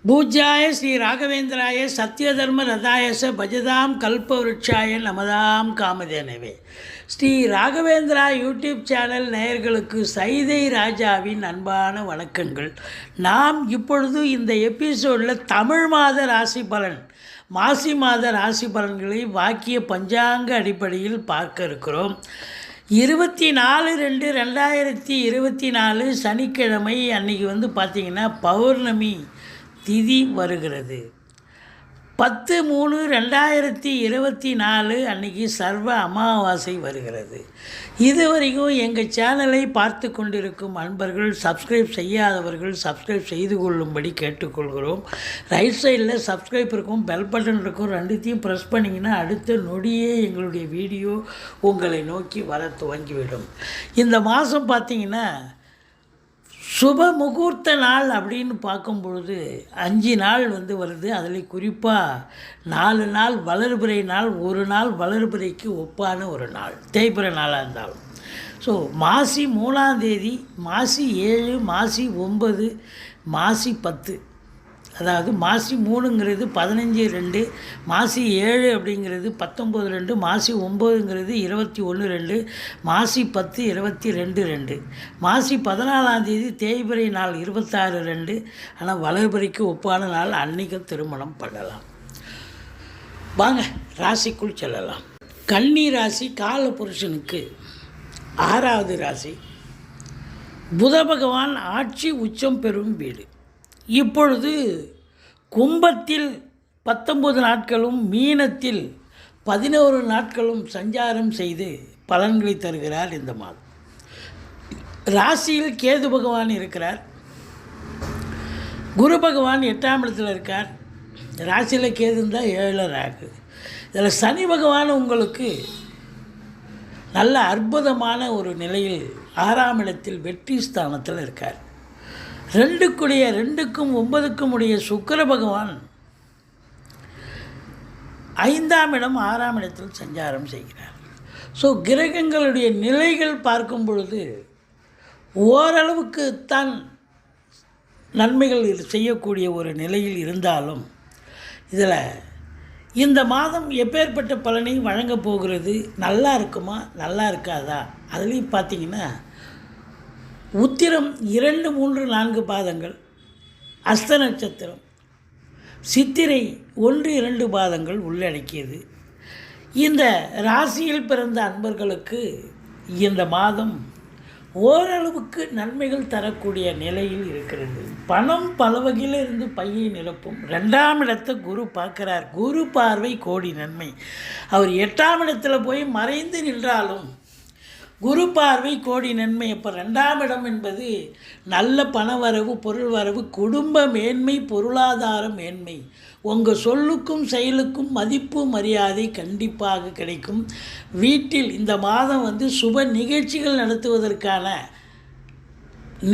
பூஜ்யாய Sri ராகவேந்திராய சத்யதர்ம ரதாயச பஜதாம் கல்பவருட்சாய நமதாம் காமதேனவே. Sri Raghavendra YouTube channel நேயர்களுக்கு சைதை ராஜாவின் அன்பான வணக்கங்கள். நாம் இப்பொழுது இந்த எபிசோடில் தமிழ் மாத ராசி பலன், மாசி மாத ராசி பலன்களை வாக்கிய பஞ்சாங்க அடிப்படையில் பார்க்க இருக்கிறோம். 24/2/2024 சனிக்கிழமை அன்றைக்கி பார்த்திங்கன்னா பௌர்ணமி திதி வருகிறது. 10/3/2024 அன்றைக்கி சர்வ அமாவாசை வருகிறது. இதுவரைக்கும் எங்கள் சேனலை பார்த்து கொண்டிருக்கும் அன்பர்கள், சப்ஸ்கிரைப் செய்யாதவர்கள் சப்ஸ்கிரைப் செய்து கொள்ளும்படி கேட்டுக்கொள்கிறோம். ரைட் சைடில் சப்ஸ்கிரைப் இருக்கும், பெல் பட்டன் இருக்கும், ரெண்டுத்தையும் ப்ரெஸ் பண்ணிங்கன்னா அடுத்த நொடியே எங்களுடைய வீடியோ உங்களை நோக்கி வர துவங்கிவிடும். இந்த மாதம் பார்த்திங்கன்னா சுப முகூர்த்த நாள் அப்படின்னு பார்க்கும் பொழுது 5 நாள் வருது. அதில் குறிப்பாக 4 நாள் வளர்பிறை நாள், ஒரு நாள் வளர்பிறைக்கு ஒப்பான ஒரு நாள் தேய்பிறை நாளாக இருந்தாலும். ஸோ மாசி 3ஆம் தேதி, மாசி 7, மாசி 9, மாசி 10, அதாவது மாசி 3ங்கிறது 15/2, மாசி 7 அப்படிங்கிறது 19/2, மாசி 9ங்கிறது 21/2, மாசி 10 22/2, மாசி 14ஆம் தேதி தேய்பிறை நாள் 26/2. ஆனால் வளர்பிறைக்கு ஒப்பான நாள், அன்றைக்கு திருமணம் பண்ணலாம். வாங்க ராசிக்குள் செல்லலாம். கன்னி ராசி கால புருஷனுக்கு 6வது ராசி. புத பகவான் ஆட்சி உச்சம் பெறும் வீடு. இப்பொழுது கும்பத்தில் 19 நாட்களும், மீனத்தில் 11 நாட்களும் சஞ்சாரம் செய்து பலன்களை தருகிறார். இந்த மாதம் ராசியில் கேது பகவான் இருக்கிறார். குரு பகவான் 8ஆம் இடத்தில் இருக்கார். ராசியில் கேது இருந்தால் 7 ராகு. இதில் சனி பகவான் உங்களுக்கு நல்ல அற்புதமான ஒரு நிலையில் 6ஆம் இடத்தில் வெற்றி ஸ்தானத்தில் இருக்கார். 2க்கும் 9க்கும் உடைய சுக்கிர பகவான் 5ஆம் இடம் 6ஆம் இடத்தில் சஞ்சாரம் செய்கிறார். ஸோ கிரகங்களுடைய நிலைகள் பார்க்கும் பொழுது ஓரளவுக்கு தான் நன்மைகள் செய்யக்கூடிய ஒரு நிலையில் இருந்தாலும், இதில் இந்த மாதம் எப்பேற்பட்ட பலனை வழங்கப் போகிறது, நல்லா இருக்குமா நல்லா இருக்காதா, அதுலேயும் பார்த்திங்கன்னா உத்திரம் 2, 3, 4 பாதங்கள், அஸ்த நட்சத்திரம், சித்திரை 1, 2 பாதங்கள் உள்ளடக்கியது. இந்த ராசியில் பிறந்த அன்பர்களுக்கு இந்த மாதம் ஓரளவுக்கு நன்மைகள் தரக்கூடிய நிலையில் இருக்கிறது. பணம் பல வகையிலிருந்து பையை நிரப்பும். 2ஆம் இடத்தை குரு பார்க்குறார். குரு பார்வை கோடி நன்மை. அவர் 8ஆம் இடத்துல போய் மறைந்து நின்றாலும் குரு பார்வை கோடி நன்மை. அப்போ 2ஆம் இடம் என்பது நல்ல பண வரவு, பொருள் வரவு, குடும்ப மேன்மை, பொருளாதார மேன்மை. உங்கள் சொல்லுக்கும் செயலுக்கும் மதிப்பு மரியாதை கண்டிப்பாக கிடைக்கும். வீட்டில் இந்த மாதம் சுப நிகழ்ச்சிகள் நடத்துவதற்கான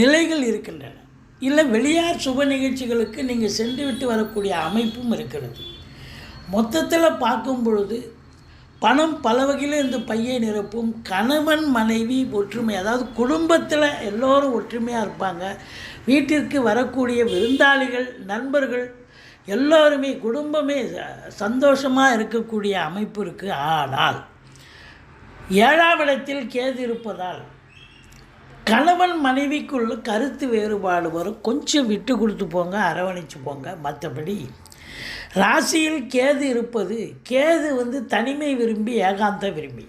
நிலைகள் இருக்கின்றன. இல்லை வெளியார் சுப நிகழ்ச்சிகளுக்கு நீங்கள் சென்று விட்டு வரக்கூடிய அமைப்பும் இருக்கிறது. மொத்தத்தில் பார்க்கும் பொழுது பணம் பல வகையில் இந்த பையை நிரப்பும். கணவன் மனைவி ஒற்றுமை, அதாவது குடும்பத்தில் எல்லோரும் ஒற்றுமையாக இருப்பாங்க. வீட்டிற்கு வரக்கூடிய விருந்தாளிகள், நண்பர்கள் எல்லோருமே, குடும்பமே சந்தோஷமாக இருக்கக்கூடிய அமைப்பு இருக்குது. ஆனால் 7ஆம் இடத்தில் கேது இருப்பதால் கணவன் மனைவிக்குள்ள கருத்து வேறுபாடு வரும். கொஞ்சம் விட்டு கொடுத்து போங்க, அரவணைச்சு போங்க. மற்றபடி ராசியில் கேது இருப்பது, கேது தனிமை விரும்பி, ஏகாந்த விரும்பி.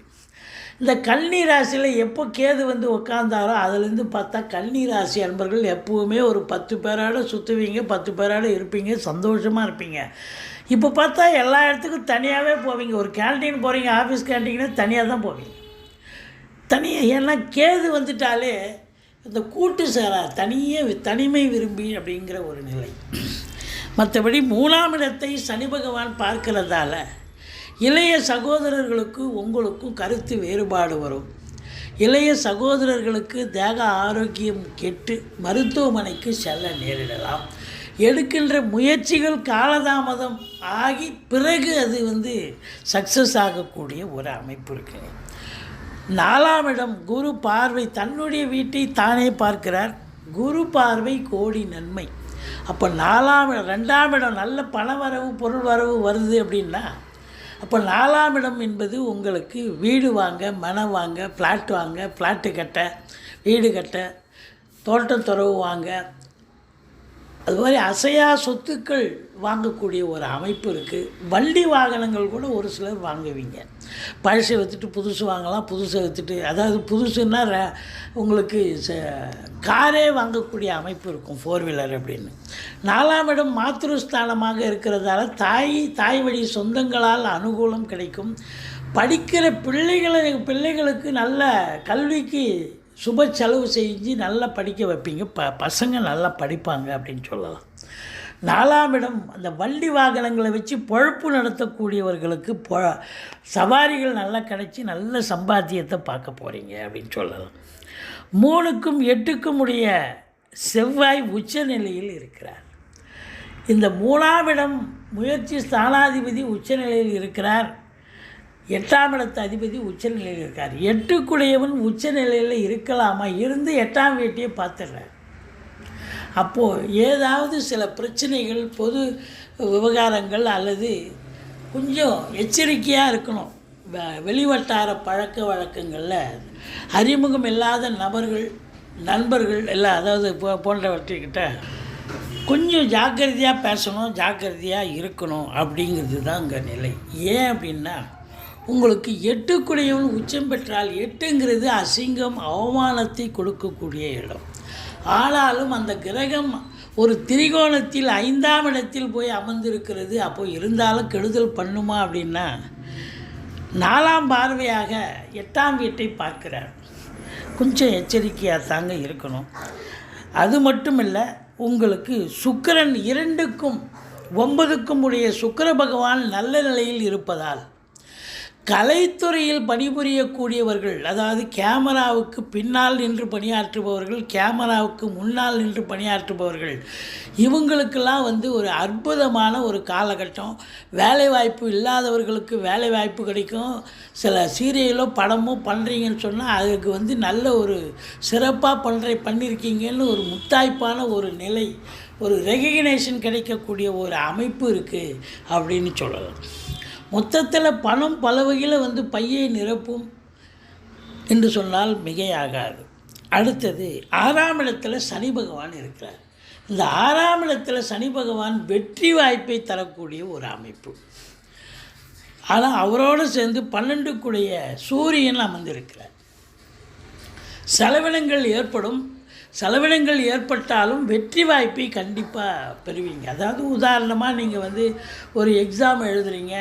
இந்த கன்னி ராசியில் எப்போ கேது உட்காந்தாரோ அதுலேருந்து பார்த்தா கன்னி ராசி அன்பர்கள் எப்போவுமே ஒரு 10 பேரோட சுற்றுவீங்க, 10 பேரோட இருப்பீங்க, சந்தோஷமாக இருப்பீங்க. இப்போ பார்த்தா எல்லா இடத்துக்கும் தனியாகவே போவீங்க. ஒரு கேன்டீன் போகிறீங்க, ஆஃபீஸ் கேன்டீன்னா தனியாக தான் போவீங்க. தனியாக, ஏன்னா கேது வந்துட்டாலே இந்த கூட்டு சேரார், தனிமை விரும்பி அப்படிங்கிற ஒரு நிலை. மற்றபடி 3ஆம் இடத்தை சனி பகவான் பார்க்கிறதால இளைய சகோதரர்களுக்கு உங்களுக்கும் கருத்து வேறுபாடு வரும். இளைய சகோதரர்களுக்கு தேக ஆரோக்கியம் கெட்டு மருத்துவமனைக்கு செல்ல நேரிடலாம். எடுக்கின்ற முயற்சிகள் காலதாமதம் ஆகி பிறகு அது சக்ஸஸ் ஆகக்கூடிய ஒரு அமைப்பு இருக்குது. 4ஆம் இடம் குரு பார்வை, தன்னுடைய வீட்டை தானே பார்க்கிறார். குரு பார்வை கோடி நன்மை. அப்போ 4ஆம் இடம் 2ஆம் இடம் நல்ல பண வரவு பொருள் வரவு வருது அப்படின்னா அப்போ 4ஆம் இடம் என்பது உங்களுக்கு வீடு வாங்க, மனை வாங்க, ஃப்ளாட் வாங்க, ஃப்ளாட்டு கட்ட, வீடு கட்ட, தோட்டத்துறவு வாங்க, அது மாதிரி அசையா சொத்துக்கள் வாங்கக்கூடிய ஒரு அமைப்பு இருக்குது. வண்டி வாகனங்கள் கூட ஒரு சிலர் வாங்குவீங்க. பழசை விற்றுட்டு புதுசு வாங்கலாம், புதுசை விற்றுட்டு, அதாவது புதுசுன்னா உங்களுக்கு காரே வாங்கக்கூடிய அமைப்பு இருக்கும், 4 வீலர் அப்படின்னு. 4ஆம் இடம் மாத்ருஸ்தானமாக இருக்கிறதால தாய் வழி சொந்தங்களால் அனுகூலம் கிடைக்கும். படிக்கிற பிள்ளைகளுக்கு நல்ல கல்விக்கு சுப செலவு செஞ்சு நல்லா படிக்க வைப்பீங்க. பசங்க நல்லா படிப்பாங்க அப்படின்னு சொல்லலாம். 4ஆம் இடம் அந்த வண்டி வாகனங்களை வச்சு பொழப்பு நடத்தக்கூடியவர்களுக்கு சவாரிகள் நல்லா கிடைச்சி நல்ல சம்பாத்தியத்தை பார்க்க போகிறீங்க அப்படின்னு சொல்லலாம். 3க்கும் 8க்கும் உடைய செவ்வாய் உச்ச நிலையில் இருக்கிறார். இந்த 3ஆம் இடம் முயற்சி ஸ்தானாதிபதி உச்சநிலையில் இருக்கிறார். 8ஆம் இடத்து அதிபதி உச்சநிலையில் இருக்கார். 8க்குடையவன் உச்சநிலையில் இருக்கலாமா, இருந்து 8ஆம் வீட்டையே பார்த்துடுறார். அப்போது ஏதாவது சில பிரச்சனைகள், பொது விவகாரங்கள் அல்லது கொஞ்சம் எச்சரிக்கையாக இருக்கணும். வெளிவட்டார பழக்க வழக்கங்களில் அறிமுகம் இல்லாத நண்பர்கள் எல்லாம், அதாவது போன்றவற்றிக்கிட்ட கொஞ்சம் ஜாக்கிரதையாக பேசணும், ஜாக்கிரதையாக இருக்கணும் அப்படிங்கிறது தான் இங்கே நிலை. ஏன் அப்படின்னா உங்களுக்கு 8க்குடையவன் உச்சம் பெற்றால் 8ங்கிறது அசிங்கம், அவமானத்தை கொடுக்கக்கூடிய இடம். ஆனாலும் அந்த கிரகம் ஒரு திரிகோணத்தில் 5ஆம் இடத்தில் போய் அமர்ந்திருக்கிறது. அப்போது இருந்தாலும் கெடுதல் பண்ணுமா அப்படின்னா 4ஆம் பார்வையாக 8ஆம் வீட்டை பார்க்கிறார். கொஞ்சம் எச்சரிக்கையாக தாங்க இருக்கணும். அது மட்டும் இல்லை, உங்களுக்கு சுக்கிரன் 2க்கும் 9க்கும் உடைய சுக்கிர பகவான் நல்ல நிலையில் இருப்பதால் கலைத்துறையில் பணிபுரியக்கூடியவர்கள், அதாவது கேமராவுக்கு பின்னால் நின்று பணியாற்றுபவர்கள், கேமராவுக்கு முன்னால் நின்று பணியாற்றுபவர்கள், இவங்களுக்கெல்லாம் ஒரு அற்புதமான ஒரு காலகட்டம். வேலைவாய்ப்பு இல்லாதவர்களுக்கு வேலைவாய்ப்பு கிடைக்கும். சில சீரியலோ படமோ பண்ணுறீங்கன்னு சொன்னால் அதுக்கு நல்ல ஒரு சிறப்பாக பண்ணியிருக்கீங்கன்னு ஒரு முத்தாய்ப்பான ஒரு நிலை, ஒரு ரெகக்னேஷன் கிடைக்கக்கூடிய ஒரு அமைப்பு இருக்குது அப்படின்னு சொல்லலாம். மொத்தத்தில் பணம் பல வகையில் பையை நிரப்பும் என்று சொன்னால் மிகையாகாது. அடுத்தது 6ஆம் இடத்துல சனி பகவான் இருக்கிறார். இந்த 6ஆம் இடத்துல சனி பகவான் வெற்றி வாய்ப்பை தரக்கூடிய ஒரு அமைப்பு. ஆனால் அவரோடு சேர்ந்து 12க்குடைய சூரியன் அமர்ந்திருக்கிறார். செலவினங்கள் ஏற்பட்டாலும் வெற்றி வாய்ப்பை கண்டிப்பாக பெறுவீங்க. அதாவது உதாரணமாக நீங்கள் ஒரு எக்ஸாம் எழுதுறீங்க,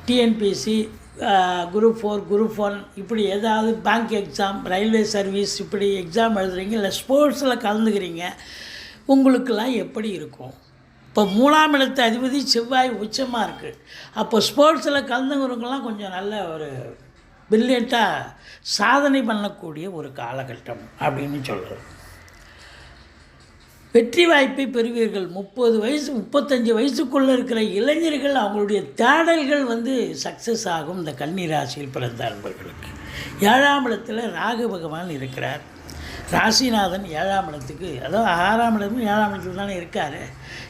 டிஎன்பிஎஸ்சி, குரூப் 4, குரூப் 1, இப்படி ஏதாவது பேங்க் எக்ஸாம், ரயில்வே சர்வீஸ், இப்படி எக்ஸாம் எழுதுறீங்க, இல்லை ஸ்போர்ட்ஸில் கலந்துக்கிறீங்க, உங்களுக்கெல்லாம் எப்படி இருக்கும்? இப்போ 3ஆம் இடத்து அதிபதி செவ்வாய் உச்சமாக இருக்குது. அப்போ ஸ்போர்ட்ஸில் கலந்துக்கிறவங்கெல்லாம் கொஞ்சம் நல்ல ஒரு பிரில்லியண்ட்டாக சாதனை பண்ணக்கூடிய ஒரு காலகட்டம் அப்படின்னு சொல்கிறோம். வெற்றி வாய்ப்பை பெறுவீர்கள். 30 வயசு 35 வயசுக்குள்ளே இருக்கிற இளைஞர்கள் அவங்களுடைய தேடல்கள் சக்ஸஸ் ஆகும். இந்த கன்னி ராசியில் பிறந்த அன்பர்களுக்கு 7ஆம் இடத்துல ராகு பகவான் இருக்கிறார். ராசிநாதன் 7ஆம் இடத்துக்கு, அதாவது 6ஆம் இடமும் 7ஆம் இடத்துல தானே இருக்கார்,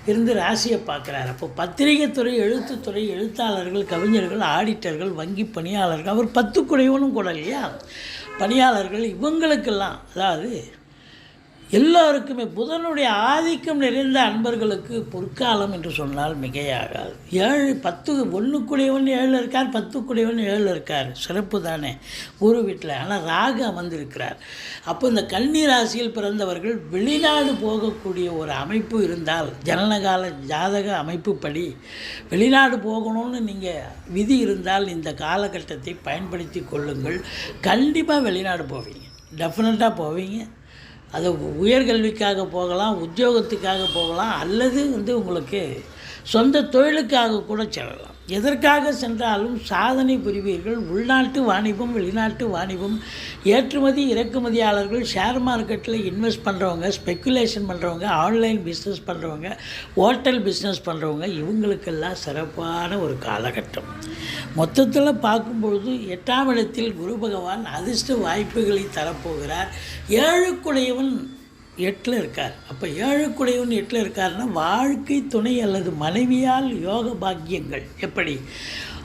இருந்து ராசியை பார்க்குறாரு. அப்போ பத்திரிகை துறை, எழுத்துத்துறை, எழுத்தாளர்கள், கவிஞர்கள், ஆடிட்டர்கள், வங்கி பணியாளர்கள், அவர் 10க்குடையவனும் கூட இல்லையா, பணியாளர்கள், இவங்களுக்கெல்லாம், அதாவது எல்லோருக்குமே புதனுடைய ஆதிக்கம் நிறைந்த அன்பர்களுக்கு பொற்காலம் என்று சொன்னால் மிகையாகாது. 10 1க்குடையவன் 7 இருக்கார், 10க்குடையவன் 7 இருக்கார், சிறப்பு தானே குரு வீட்டில். ஆனால் ராகு அமர்ந்திருக்கிறார். அப்போ இந்த கன்னி ராசியில் பிறந்தவர்கள் வெளிநாடு போகக்கூடிய ஒரு அமைப்பு இருந்தால், ஜனனகால ஜாதக அமைப்புப்படி வெளிநாடு போகணும்னு நீங்கள் விதி இருந்தால் இந்த காலகட்டத்தை பயன்படுத்தி கொள்ளுங்கள். கண்டிப்பாக வெளிநாடு போவீங்க, டெஃபினட்டாக போவீங்க. அது உயர்கல்விக்காக போகலாம், உத்தியோகத்துக்காக போகலாம், அல்லது உங்களுக்கு சொந்த தொழிலுக்காக கூட செல்லலாம். எதற்காக சென்றாலும் சாதனை புரிவீர்கள். உள்நாட்டு வாணிபம், வெளிநாட்டு வாணிபம், ஏற்றுமதி இறக்குமதியாளர்கள், ஷேர் மார்க்கெட்டில் இன்வெஸ்ட் பண்ணுறவங்க, ஸ்பெக்குலேஷன் பண்ணுறவங்க, ஆன்லைன் பிஸ்னஸ் பண்ணுறவங்க, ஹோட்டல் பிஸ்னஸ் பண்ணுறவங்க, இவங்களுக்கெல்லாம் சிறப்பான ஒரு காலகட்டம். மொத்தத்தில் பார்க்கும்பொழுது 8ஆம் இடத்தில் குரு பகவான் அதிர்ஷ்ட வாய்ப்புகளை தரப்போகிறார். 7க்குடையவன் 8ல் இருக்கார். அப்போ 7க்குடையவன் 8ல் இருக்காருன்னா வாழ்க்கை துணை அல்லது மனைவியால் யோக பாக்கியங்கள் எப்படி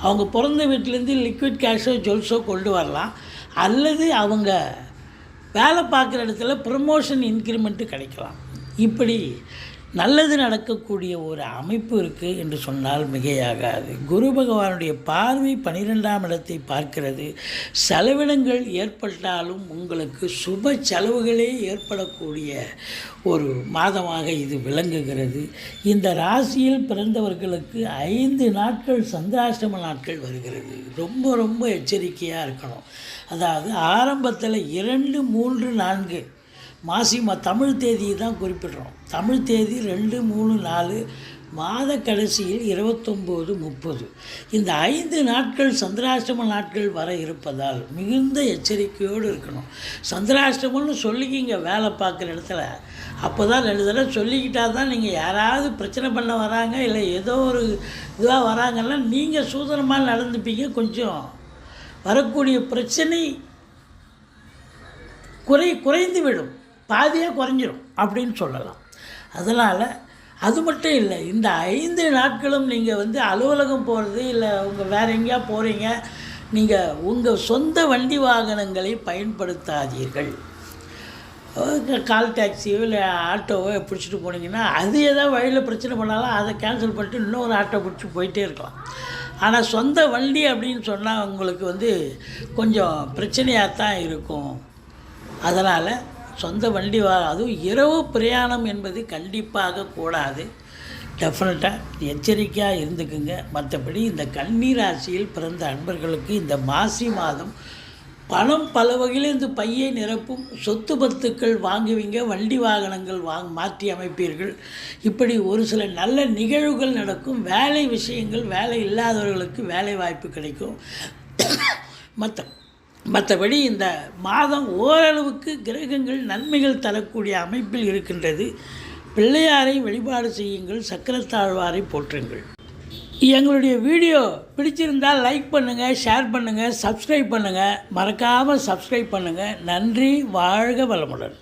அவங்க பிறந்த வீட்டிலேருந்து லிக்விட் கேஷோ ஜுவல்ஸோ கொண்டு வரலாம், அல்லது அவங்க வேலை பார்க்குற இடத்துல ப்ரமோஷன் இன்க்ரிமெண்ட்டு கிடைக்கலாம். இப்படி நல்லது நடக்கக்கூடிய ஒரு அமைப்பு இருக்குது என்று சொன்னால் மிகையாகாது. குரு பகவானுடைய பார்வை 12ஆம் இடத்தை பார்க்கிறது. செலவினங்கள் ஏற்பட்டாலும் உங்களுக்கு சுப செலவுகளே ஏற்படக்கூடிய ஒரு மாதமாக இது விளங்குகிறது. இந்த ராசியில் பிறந்தவர்களுக்கு 5 நாட்கள் சந்திராஷ்டம நாட்கள் வருகிறது. ரொம்ப ரொம்ப எச்சரிக்கையாக இருக்கணும். அதாவது ஆரம்பத்தில் 2, 3, 4 மாசி தமிழ் தேதியை தான் குறிப்பிடுறோம். தமிழ் தேதி 2, 3, 4, மாத கடைசியில் 29, 30 இந்த 5 நாட்கள் சந்திராஷ்டம நாட்கள் வர இருப்பதால் மிகுந்த எச்சரிக்கையோடு இருக்கணும். சந்திராஷ்டமம்னு சொல்லிக்கிங்க வேலை பார்க்குற இடத்துல. அப்போ தான் 2 தடவை சொல்லிக்கிட்டால் தான் நீங்கள் யாராவது பிரச்சனை பண்ண வராங்க இல்லை ஏதோ ஒரு இதுவாக வராங்கன்னா நீங்கள் சூதனமாக நடந்துப்பீங்க. கொஞ்சம் வரக்கூடிய பிரச்சனை குறைந்து விடும், பாதியாக குறைஞ்சிரும் அப்படின்னு சொல்லலாம். அதனால் அது மட்டும் இல்லை, இந்த 5 நாட்களும் நீங்கள் அலுவலகம் போகிறது இல்லை உங்கள் வேறு எங்கேயா போகிறீங்க, நீங்கள் உங்கள் சொந்த வண்டி வாகனங்களை பயன்படுத்தாதீர்கள். கால் டாக்ஸியோ இல்லை ஆட்டோவோ பிடிச்சிட்டு போனீங்கன்னா அது ஏதாவது வழியில் பிரச்சனை பண்ணாலும் அதை கேன்சல் பண்ணிட்டு இன்னொரு ஆட்டோ பிடிச்சி போயிட்டே இருக்கலாம். ஆனால் சொந்த வண்டி அப்படின்னு சொன்னால் உங்களுக்கு கொஞ்சம் பிரச்சனையாக தான் இருக்கும். அதனால் சொந்த வண்டி அதுவும் இரவு பிரயாணம் என்பது கண்டிப்பாக கூடாது. டெஃபினட்டாக எச்சரிக்கையாக இருந்துக்குங்க. மற்றபடி இந்த கன்னி ராசியில் பிறந்த அன்பர்களுக்கு இந்த மாசி மாதம் பணம் பல வகையில் இந்த பையை நிரப்பும். சொத்து பத்துக்கள் வாங்குவீங்க, வண்டி வாகனங்கள் மாற்றி அமைப்பீர்கள். இப்படி ஒரு சில நல்ல நிகழ்வுகள் நடக்கும். வேலை விஷயங்கள், வேலை இல்லாதவர்களுக்கு வேலை வாய்ப்பு கிடைக்கும். மற்றபடி இந்த மாதம் ஓரளவுக்கு கிரகங்கள் நன்மைகள் தரக்கூடிய அமைப்பில் இருக்கின்றது. பிள்ளையாரை வழிபாடு செய்யுங்கள், சக்கரத்தாழ்வாரை போற்றுங்கள். எங்களுடைய வீடியோ பிடிச்சிருந்தால் லைக் பண்ணுங்கள், ஷேர் பண்ணுங்கள், சப்ஸ்கிரைப் பண்ணுங்கள். மறக்காமல் சப்ஸ்கிரைப் பண்ணுங்கள். நன்றி. வாழ்க வளமுடன்.